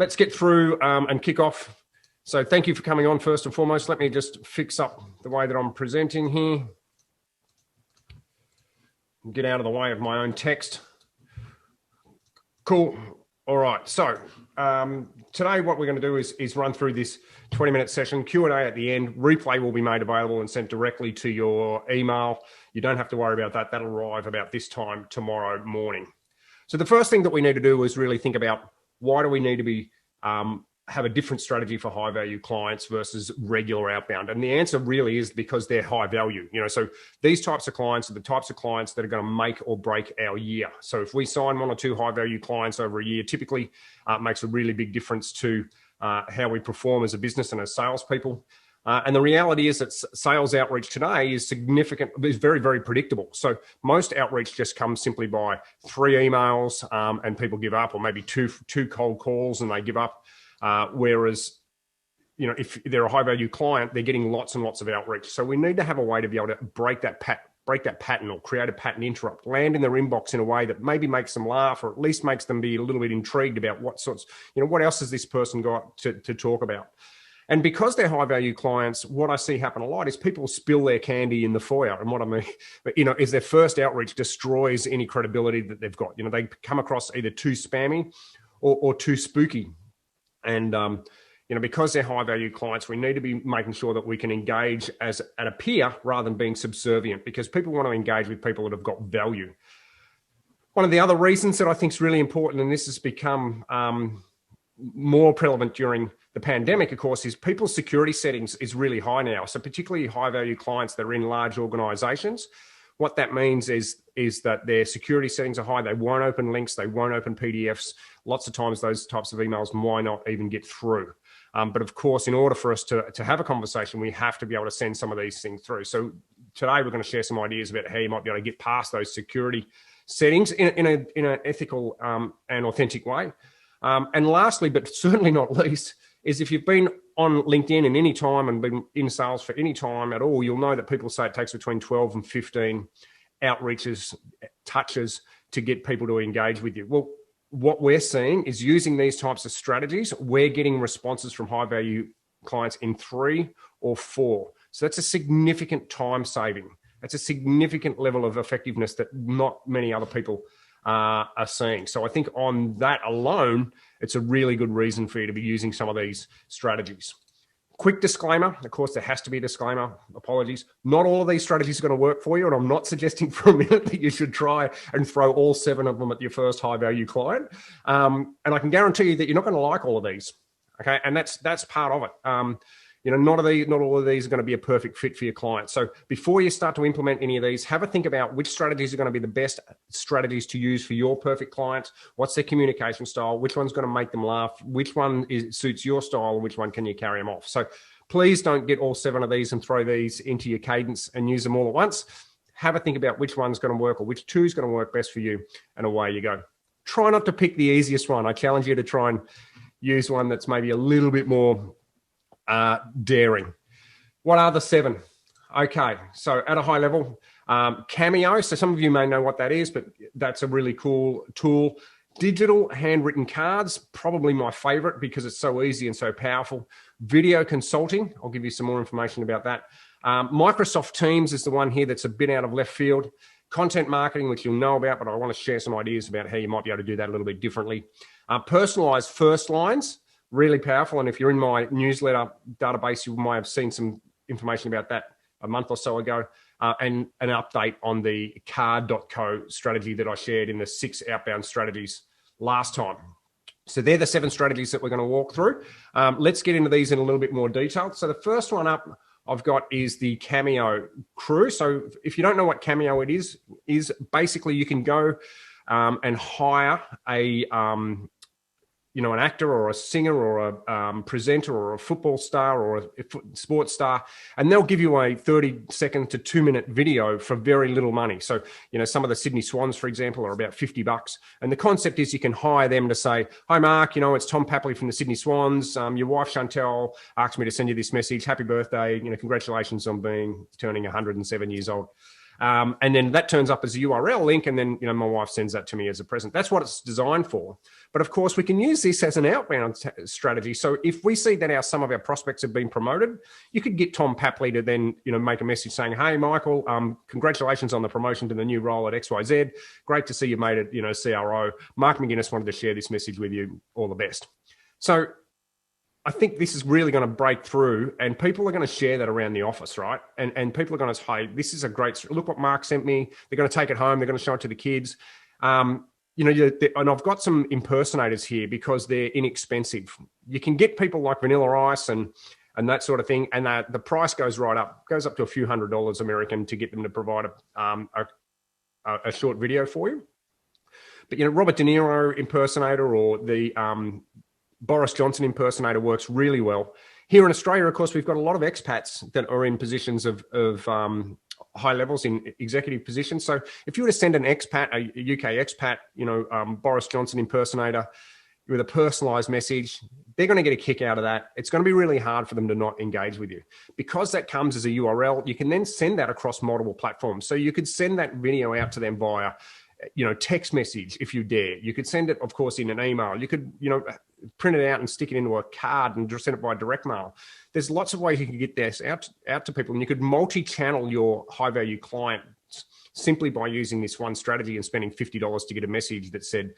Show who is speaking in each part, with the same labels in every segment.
Speaker 1: let's get through and kick off. So thank you for coming on first and foremost. Let me just fix up the way that I'm presenting here. Get out of the way of my own text. Cool. All right. So today what we're going to do is run through this 20-minute session, Q&A at the end. Replay will be made available and sent directly to your email. You don't have to worry about that. That'll arrive about this time tomorrow morning. So the first thing that we need to do is really think about why do we need to be have a different strategy for high value clients versus regular outbound. And the answer really is because they're high value. So these types of clients are the types of clients that are going to make or break our year. So if we sign 1 or 2 high value clients over a year, typically makes a really big difference to how we perform as a business and as salespeople. And the reality is that sales outreach today is significant, is very, very predictable. So most outreach just comes simply by 3 emails and people give up, or maybe two cold calls and they give up. Whereas, if they're a high value client, they're getting lots and lots of outreach. So we need to have a way to be able to break that pattern or create a pattern interrupt, land in their inbox in a way that maybe makes them laugh, or at least makes them be a little bit intrigued about what else has this person got to talk about. And because they're high value clients, what I see happen a lot is people spill their candy in the foyer. And what I mean, is their first outreach destroys any credibility that they've got. They come across either too spammy or too spooky. And, because they're high value clients, we need to be making sure that we can engage as at a peer rather than being subservient, because people want to engage with people that have got value. One of the other reasons that I think is really important, and this has become more prevalent during the pandemic, of course, is people's security settings is really high now. So particularly high value clients that are in large organizations, what that means is that their security settings are high. They won't open links. They won't open PDFs. Lots of times those types of emails might not even get through. But of course, in order for us to have a conversation, we have to be able to send some of these things through. So today we're going to share some ideas about how you might be able to get past those security settings in an ethical and authentic way. And lastly, but certainly not least, is if you've been on LinkedIn in any time and been in sales for any time at all, you'll know that people say it takes between 12 and 15 outreaches, touches to get people to engage with you. Well, what we're seeing is using these types of strategies, we're getting responses from high value clients in 3 or 4. So that's a significant time saving. That's a significant level of effectiveness that not many other people are seeing. So I think on that alone, it's a really good reason for you to be using some of these strategies. Quick disclaimer, of course, there has to be a disclaimer, apologies. Not all of these strategies are going to work for you, and I'm not suggesting for a minute that you should try and throw all 7 of them at your first high-value client. And I can guarantee you that you're not going to like all of these, okay? And that's part of it. Not all of these are going to be a perfect fit for your client. So before you start to implement any of these, have a think about which strategies are going to be the best strategies to use for your perfect client. What's their communication style? Which one's going to make them laugh? Which one suits your style? And which one can you carry them off? So please don't get all 7 of these and throw these into your cadence and use them all at once. Have a think about which one's going to work or which 2 is going to work best for you, and away you go. Try not to pick the easiest one. I challenge you to try and use one that's maybe a little bit more daring. What are the 7? Okay, so at a high level, Cameo. So some of you may know what that is, but that's a really cool tool. Digital handwritten cards, probably my favorite because it's so easy and so powerful. Video consulting, I'll give you some more information about that. Microsoft Teams is the one here that's a bit out of left field. Content marketing, which you'll know about, but I want to share some ideas about how you might be able to do that a little bit differently. Personalized first lines, really powerful. And if you're in my newsletter database, you might have seen some information about that a month or so ago, and an update on the card.co strategy that I shared in the 6 outbound strategies last time. So they're the 7 strategies that we're going to walk through. Let's get into these in a little bit more detail. So the first one up I've got is the Cameo Crew. So if you don't know what Cameo it is basically you can go and hire an actor or a singer or a presenter or a football star or a sports star, and they'll give you a 30-second to 2-minute video for very little money. So, some of the Sydney Swans, for example, are about $50. And the concept is you can hire them to say, "Hi, Mark, it's Tom Papley from the Sydney Swans. Your wife, Chantel, asked me to send you this message. Happy birthday. Congratulations on turning 107 years old." And then that turns up as a URL link, and then my wife sends that to me as a present. That's what it's designed for. But of course, we can use this as an outbound strategy. So if we see that some of our prospects have been promoted, you could get Tom Papley to then make a message saying, "Hey, Michael, congratulations on the promotion to the new role at XYZ. Great to see you made it, CRO. Mark McGuinness wanted to share this message with you. All the best." So I think this is really going to break through, and people are going to share that around the office, right? And people are going to say, "This is a great, look what Mark sent me." They're going to take it home. They're going to show it to the kids. And I've got some impersonators here because they're inexpensive. You can get people like Vanilla Ice and that sort of thing, and the price goes up to a few $100s American to get them to provide a short video for you. But Robert De Niro impersonator or the Boris Johnson impersonator works really well. Here in Australia, of course, we've got a lot of expats that are in positions of high levels in executive positions. So if you were to send an expat, a UK expat, Boris Johnson impersonator with a personalized message, they're going to get a kick out of that. It's going to be really hard for them to not engage with you. Because that comes as a URL, you can then send that across multiple platforms. So you could send that video out to them via text message if you dare. You could send it, of course, in an email. You could, print it out and stick it into a card and just send it by direct mail. There's lots of ways you can get this out to people, and you could multi-channel your high-value clients simply by using this one strategy and spending $50 to get a message that said,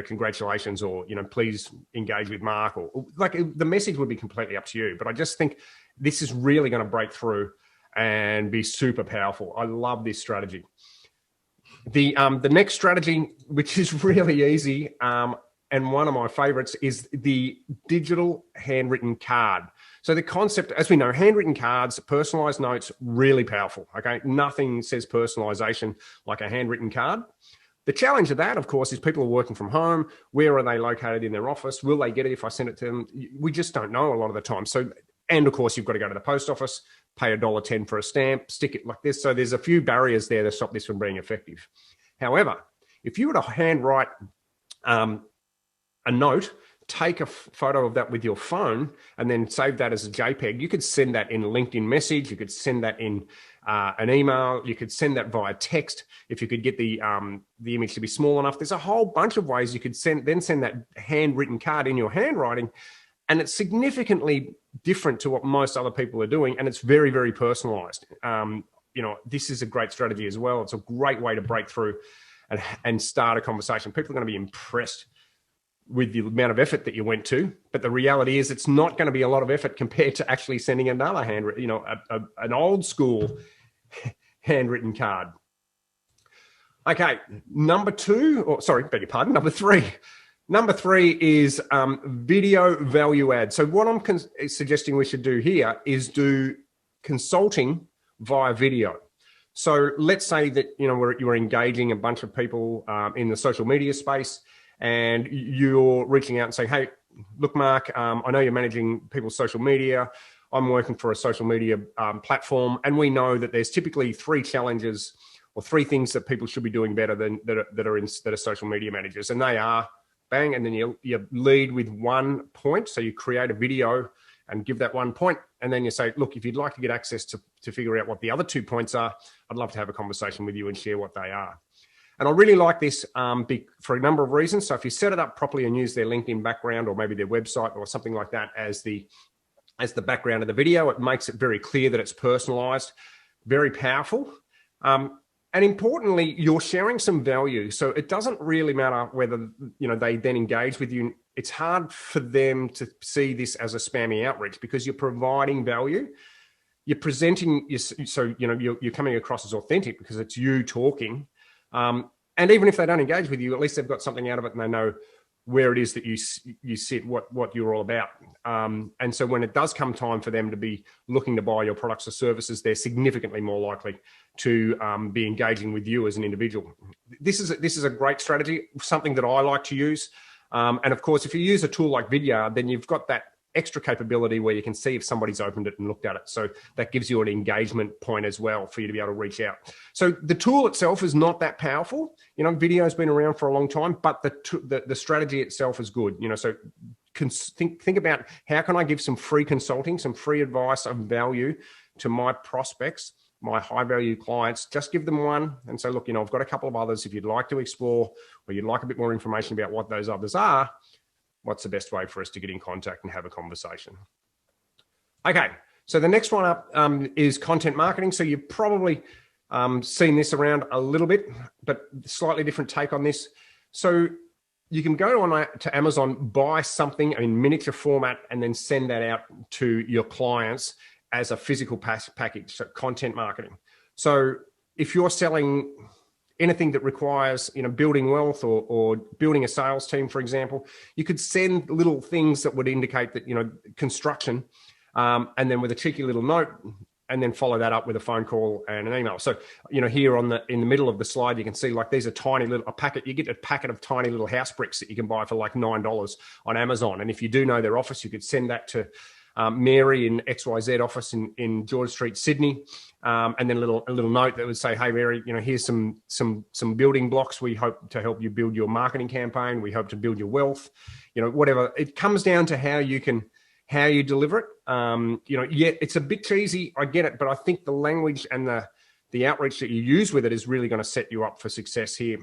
Speaker 1: congratulations, or, please engage with Mark, or like the message would be completely up to you. But I just think this is really going to break through and be super powerful. I love this strategy. The next strategy, which is really easy, and one of my favorites, is the digital handwritten card. So the concept, as we know, handwritten cards, personalized notes, really powerful. Okay, nothing says personalization like a handwritten card. The challenge of that, of course, is people are working from home. Where are they located in their office? Will they get it if I send it to them? We just don't know a lot of the time. So, and of course, you've got to go to the post office, pay $1.10 for a stamp, stick it like this. So there's a few barriers there that stop this from being effective. However, if you were to handwrite a note, take a photo of that with your phone, and then save that as a JPEG, you could send that in a LinkedIn message. You could send that in an email. You could send that via text. If you could get the image to be small enough, there's a whole bunch of ways you could send that handwritten card in your handwriting. And it's significantly different to what most other people are doing. And it's very, very personalized. This is a great strategy as well. It's a great way to break through and start a conversation. People are going to be impressed with the amount of effort that you went to, but the reality is it's not going to be a lot of effort compared to actually sending another an old school handwritten card. Okay, number three. Number three is video value add. So what I'm suggesting we should do here is do consulting via video. So let's say that you're engaging a bunch of people in the social media space, and you're reaching out and saying, "Hey, look, Mark, I know you're managing people's social media. I'm working for a social media platform, and we know that there's typically 3 challenges or 3 things that people should be doing better than that are social media managers, and they are bang." And then you lead with 1 point. So you create a video and give that 1 point, and then you say, "Look, if you'd like to get access to figure out what the other 2 points are, I'd love to have a conversation with you and share what they are." And I really like this for a number of reasons. So if you set it up properly and use their LinkedIn background or maybe their website or something like that as the background of the video, it makes it very clear that it's personalized, very powerful. And importantly, you're sharing some value. So it doesn't really matter whether they then engage with you. It's hard for them to see this as a spammy outreach because you're providing value. You're presenting, you're coming across as authentic because it's you talking. And even if they don't engage with you, at least they've got something out of it and they know where it is that you sit, what you're all about. And so when it does come time for them to be looking to buy your products or services, they're significantly more likely to be engaging with you as an individual. This is a great strategy, something that I like to use. And of course, if you use a tool like Vidyard, then you've got that extra capability where you can see if somebody's opened it and looked at it. So that gives you an engagement point as well for you to be able to reach out. So the tool itself is not that powerful. Video's been around for a long time, but the strategy itself is good. So think about how can I give some free consulting, some free advice of value to my prospects my high value clients, just give them one and say, look, I've got a couple of others. If you'd like to explore or you'd like a bit more information about what those others are, what's the best way for us to get in contact and have a conversation? Okay, so the next one up is content marketing. So you've probably seen this around a little bit, but slightly different take on this. So you can go to Amazon, buy something in miniature format, and then send that out to your clients as a physical package, so content marketing. So if you're selling anything that requires, building wealth or building a sales team, for example, you could send little things that would indicate that, construction, and then with a cheeky little note, and then follow that up with a phone call and an email. So, here in the middle of the slide, you can see like these are you get a packet of tiny little house bricks that you can buy for like $9 on Amazon. And if you do know their office, you could send that to Mary in XYZ office in George Street, Sydney. And then a little note that would say, hey, Mary, here's some building blocks. We hope to help you build your marketing campaign. We hope to build your wealth, whatever. It comes down to how you deliver it. It's a bit cheesy, I get it, but I think the language and the outreach that you use with it is really going to set you up for success here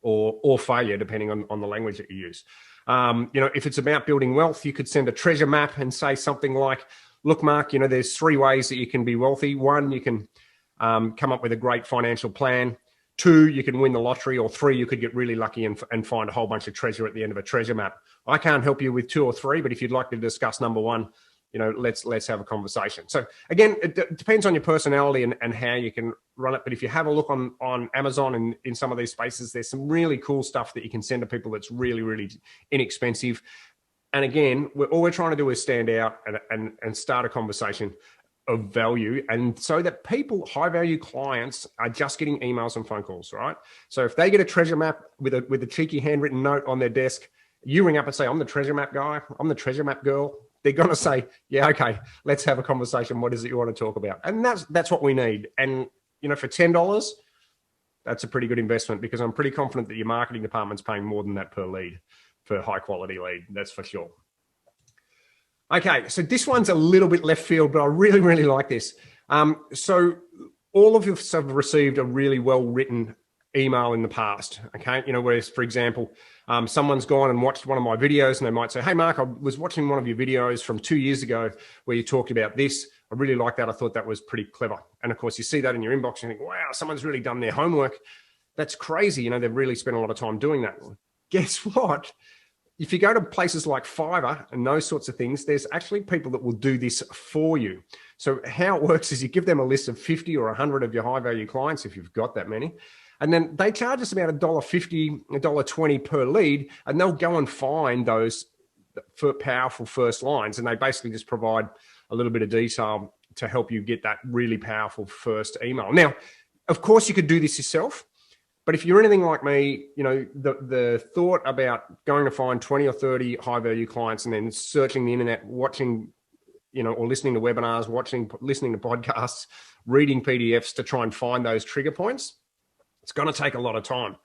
Speaker 1: or failure, depending on the language that you use. If it's about building wealth, you could send a treasure map and say something like, look, Mark, there's 3 ways that you can be wealthy. 1, you can come up with a great financial plan. 2, you can win the lottery, or 3, you could get really lucky and find a whole bunch of treasure at the end of a treasure map. I can't help you with 2 or 3, but if you'd like to discuss number 1, let's have a conversation. So again, it depends on your personality and how you can run it. But if you have a look on Amazon and in some of these spaces, there's some really cool stuff that you can send to people that's really, really inexpensive. And again, all we're trying to do is stand out and start a conversation of value, and so that people, high value clients, are just getting emails and phone calls, right? So if they get a treasure map with a cheeky handwritten note on their desk, you ring up and say, I'm the treasure map guy, I'm the treasure map girl. They're going to say, yeah, okay, let's have a conversation. What is it you want to talk about? And that's what we need. And for $10, that's a pretty good investment, because I'm pretty confident that your marketing department's paying more than that per lead for a high quality lead. That's for sure. Okay, so this one's a little bit left field, but I really, really like this. So all of us have received a really well-written email in the past, okay? Whereas, for example, someone's gone and watched one of my videos and they might say, hey, Mark, I was watching one of your videos from 2 years ago where you talked about this. I really like that. I thought that was pretty clever. And of course, you see that in your inbox and you think, wow, someone's really done their homework. That's crazy. They've really spent a lot of time doing that. Guess what? If you go to places like Fiverr and those sorts of things, there's actually people that will do this for you. So how it works is you give them a list of 50 or 100 of your high value clients, if you've got that many, and then they charge us about $1.50, $1.20 per lead, and they'll go and find those powerful first lines, and they basically just provide a little bit of detail to help you get that really powerful first email. Now, of course, you could do this yourself. But if you're anything like me, the thought about going to find 20 or 30 high value clients and then searching the internet, watching, or listening to webinars, listening to podcasts, reading PDFs to try and find those trigger points, it's going to take a lot of time.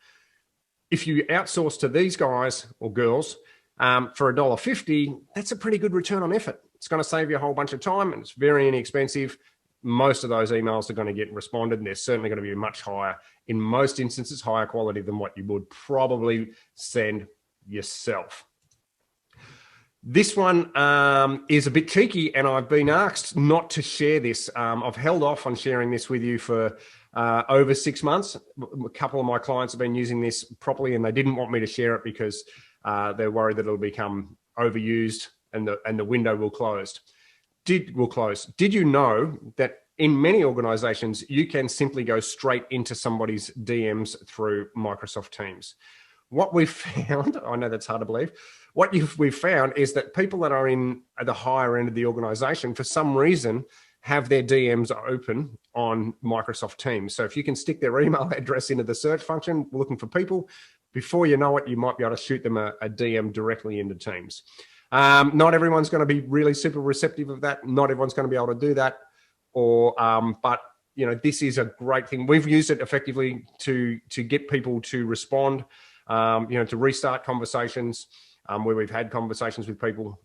Speaker 1: If you outsource to these guys or girls for $1.50, that's a pretty good return on effort. It's going to save you a whole bunch of time, and it's very inexpensive. Most of those emails are going to get responded, and they're certainly going to be much higher, in most instances, higher quality than what you would probably send yourself. This one is a bit cheeky, and I've been asked not to share this. I've held off on sharing this with you for over 6 months. A couple of my clients have been using this properly, and they didn't want me to share it because they're worried that it'll become overused and the window will close. Did you know that in many organizations, you can simply go straight into somebody's DMs through Microsoft Teams? What we've found, I know that's hard to believe, we've found is that people that are at the higher end of the organization, for some reason, have their DMs open on Microsoft Teams. So if you can stick their email address into the search function, looking for people, before you know it, you might be able to shoot them a DM directly into Teams. Not everyone's going to be really super receptive of that. Not everyone's going to be able to do that. But this is a great thing. We've used it effectively to get people to respond, to restart conversations where we've had conversations with people.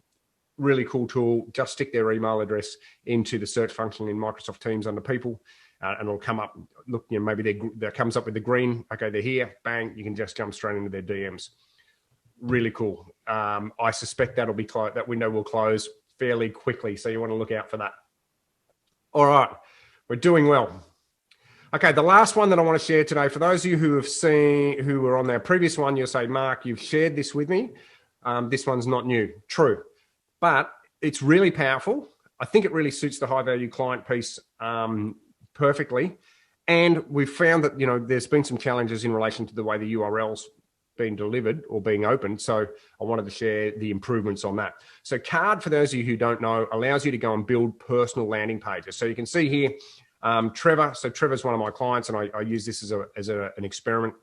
Speaker 1: Really cool tool. Just stick their email address into the search function in Microsoft Teams under people, and it'll come up. Look, maybe that comes up with the green. Okay, they're here. Bang! You can just jump straight into their DMs. Really cool. I suspect that'll be that window will close fairly quickly, so you want to look out for that. All right, we're doing well. Okay, the last one that I want to share today, for those of you who were on their previous one, you'll say, Mark, you've shared this with me. This one's not new. True, but it's really powerful. I think it really suits the high value client piece perfectly. And we've found that, there's been some challenges in relation to the way the URL's been delivered or being opened. So I wanted to share the improvements on that. So Card, for those of you who don't know, allows you to go and build personal landing pages. So you can see here, Trevor. So Trevor's one of my clients, and I use this as an experiment.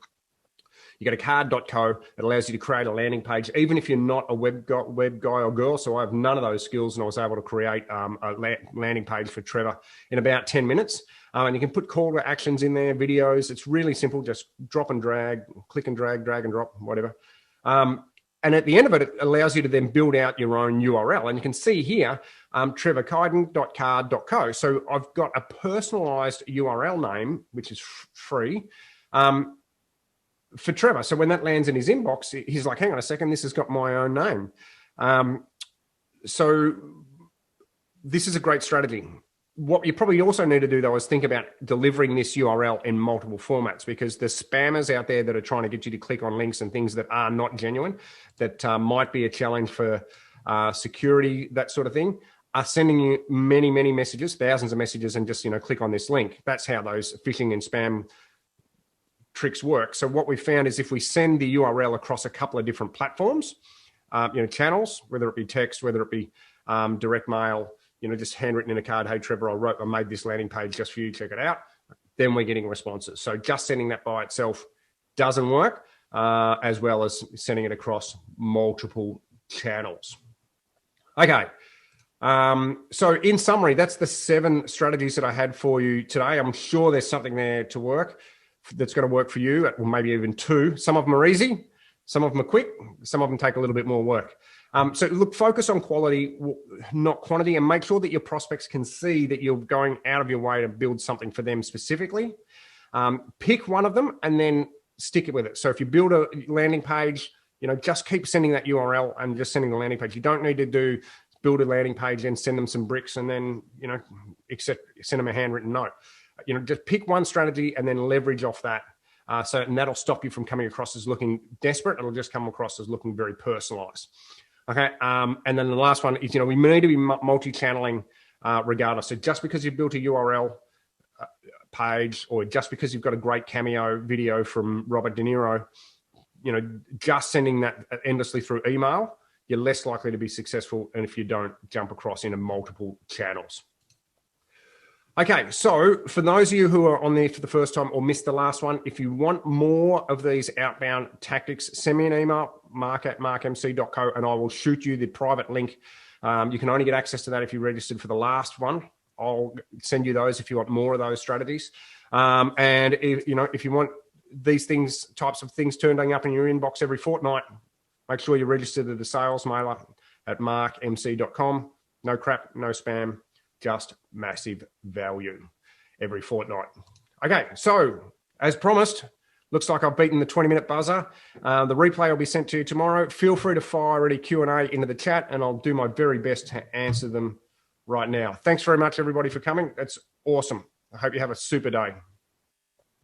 Speaker 1: You go to card.co. It allows you to create a landing page, even if you're not a web guy or girl. So I have none of those skills, and I was able to create a landing page for Trevor in about 10 minutes. And you can put call to actions in there, videos. It's really simple. Just drop and drag, click and drag and drop, whatever. And at the end of it, it allows you to then build out your own URL. And you can see here, trevorkiden.card.co. So I've got a personalized URL name, which is free, for Trevor. So when that lands in his inbox, he's like, hang on a second, this has got my own name. So this is a great strategy. What you probably also need to do, though, is think about delivering this URL in multiple formats, because there's spammers out there that are trying to get you to click on links and things that are not genuine, that might be a challenge for security, that sort of thing, are sending you many, many messages, thousands of messages, and just, click on this link. That's how those phishing and spam tricks work. So what we found is if we send the URL across a couple of different platforms, channels, whether it be text, whether it be direct mail, just handwritten in a card, hey, Trevor, I made this landing page just for you, check it out. Then we're getting responses. So just sending that by itself doesn't work, as well as sending it across multiple channels. Okay. So in summary, that's the 7 strategies that I had for you today. I'm sure there's something there to work that's going to work for you, or maybe even 2. Some of them are easy. Some of them are quick. Some of them take a little bit more work. So look, focus on quality, not quantity, and make sure that your prospects can see that you're going out of your way to build something for them specifically. Pick one of them and then stick it with it. So if you build a landing page, just keep sending that URL and just sending the landing page. You don't need to build a landing page and send them some bricks and then, send them a handwritten note. Just pick one strategy and then leverage off that. And that'll stop you from coming across as looking desperate. It'll just come across as looking very personalized. Okay. And then the last one is, we need to be multi-channeling regardless. So just because you've built a URL page, or just because you've got a great Cameo video from Robert De Niro, just sending that endlessly through email, you're less likely to be successful. And if you don't jump across into multiple channels. Okay, so for those of you who are on there for the first time or missed the last one, if you want more of these outbound tactics, send me an email, mark@markmc.co, and I will shoot you the private link. You can only get access to that if you registered for the last one. I'll send you those if you want more of those strategies. And if you want these types of things turning up in your inbox every fortnight, make sure you're registered to the sales mailer at markmc.com. No crap, no spam. Just massive value every fortnight. Okay, so as promised, looks like I've beaten the 20-minute buzzer. The replay will be sent to you tomorrow. Feel free to fire any Q&A into the chat, and I'll do my very best to answer them right now. Thanks very much, everybody, for coming. That's awesome. I hope you have a super day.